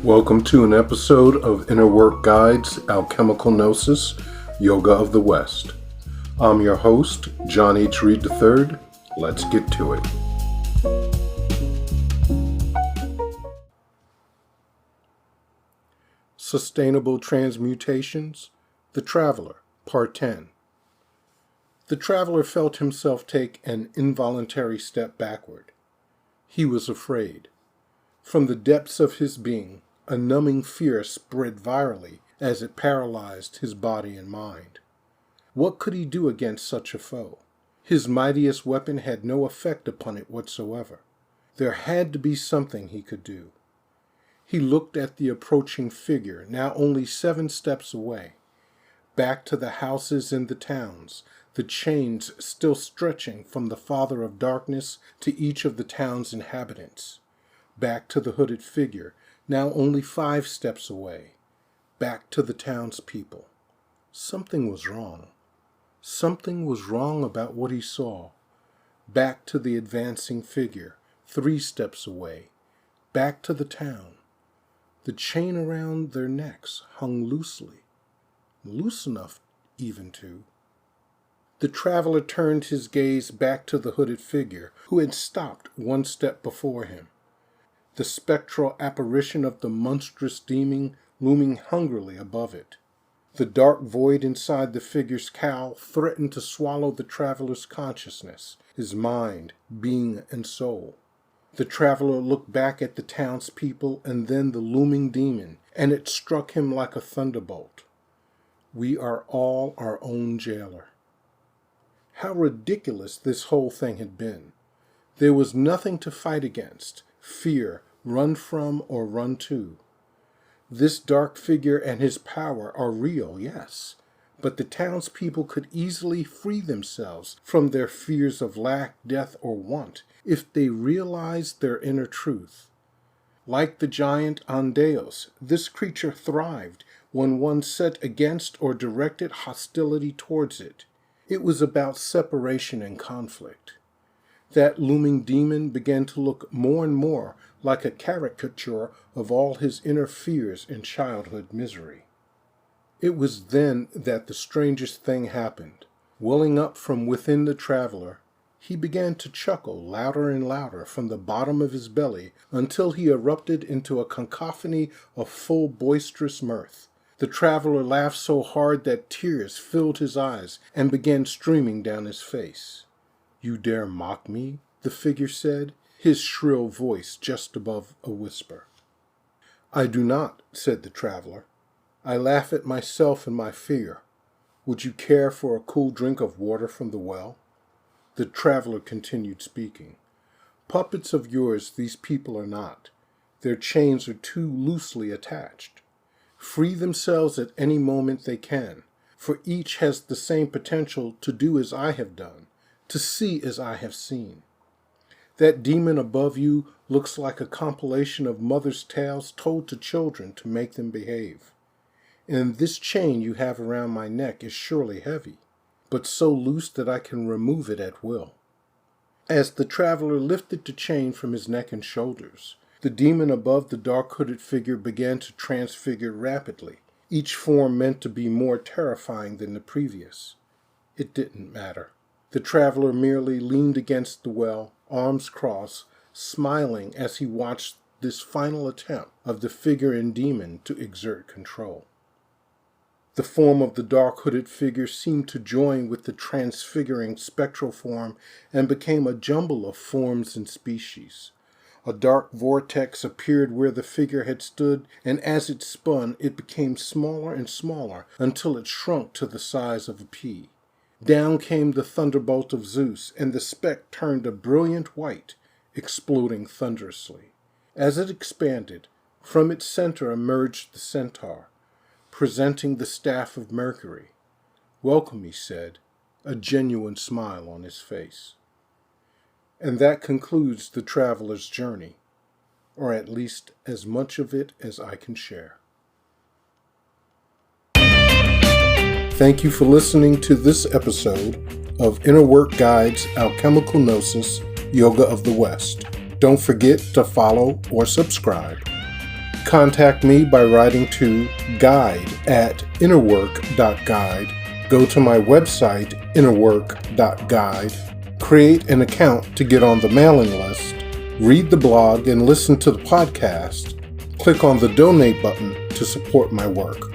Welcome to an episode of Inner Work Guides, Alchemical Gnosis, Yoga of the West. I'm your host, John H. Reed III. Let's get to it. Sustainable Transmutations, The Traveler, Part 10. The traveler felt himself take an involuntary step backward. He was afraid. From the depths of his being, a numbing fear spread virally as it paralyzed his body and mind. What could he do against such a foe? His mightiest weapon had no effect upon it whatsoever. There had to be something he could do. He looked at the approaching figure, now only 7 steps away. Back to the houses in the towns, the chains still stretching from the Father of Darkness to each of the town's inhabitants. Back to the hooded figure, now only 5 steps away. Back to the townspeople. Something was wrong. Something was wrong about what he saw. Back to the advancing figure, 3 steps away. Back to the town. The chain around their necks hung loosely. Loose enough, even to. The traveler turned his gaze back to the hooded figure, who had stopped 1 step before him. The spectral apparition of the monstrous demon looming hungrily above it. The dark void inside the figure's cowl threatened to swallow the traveler's consciousness, his mind, being, and soul. The traveler looked back at the townspeople and then the looming demon, and it struck him like a thunderbolt. We are all our own jailer. How ridiculous this whole thing had been. There was nothing to fight against, fear, run from, or run to. This dark figure and his power are real, yes, but the townspeople could easily free themselves from their fears of lack, death, or want if they realized their inner truth. Like the giant Andeos, this creature thrived when one set against or directed hostility towards it. It was about separation and conflict. That looming demon began to look more and more like a caricature of all his inner fears and childhood misery. It was then that the strangest thing happened. Welling up from within the traveler, he began to chuckle louder and louder from the bottom of his belly until he erupted into a cacophony of full boisterous mirth. The traveler laughed so hard that tears filled his eyes and began streaming down his face. "You dare mock me?" the figure said, his shrill voice just above a whisper. "I do not," said the traveler. "I laugh at myself and my fear. Would you care for a cool drink of water from the well?" The traveler continued speaking. "Puppets of yours these people are not. Their chains are too loosely attached. Free themselves at any moment they can, for each has the same potential to do as I have done, to see as I have seen. That demon above you looks like a compilation of mothers' tales told to children to make them behave. And this chain you have around my neck is surely heavy, but so loose that I can remove it at will." As the traveler lifted the chain from his neck and shoulders, the demon above the dark-hooded figure began to transfigure rapidly, each form meant to be more terrifying than the previous. It didn't matter. The traveler merely leaned against the well, arms crossed, smiling as he watched this final attempt of the figure and demon to exert control. The form of the dark-hooded figure seemed to join with the transfiguring spectral form and became a jumble of forms and species. A dark vortex appeared where the figure had stood, and as it spun, it became smaller and smaller until it shrunk to the size of a pea. Down came the thunderbolt of Zeus, and the speck turned a brilliant white, exploding thunderously. As it expanded, from its center emerged the centaur, presenting the staff of Mercury. "Welcome," he said, a genuine smile on his face. And that concludes the traveler's journey, or at least as much of it as I can share. Thank you for listening to this episode of Inner Work Guides, Alchemical Gnosis, Yoga of the West. Don't forget to follow or subscribe. Contact me by writing to guide@innerwork.guide. Go to my website, innerwork.guide. Create an account to get on the mailing list. Read the blog and listen to the podcast. Click on the donate button to support my work.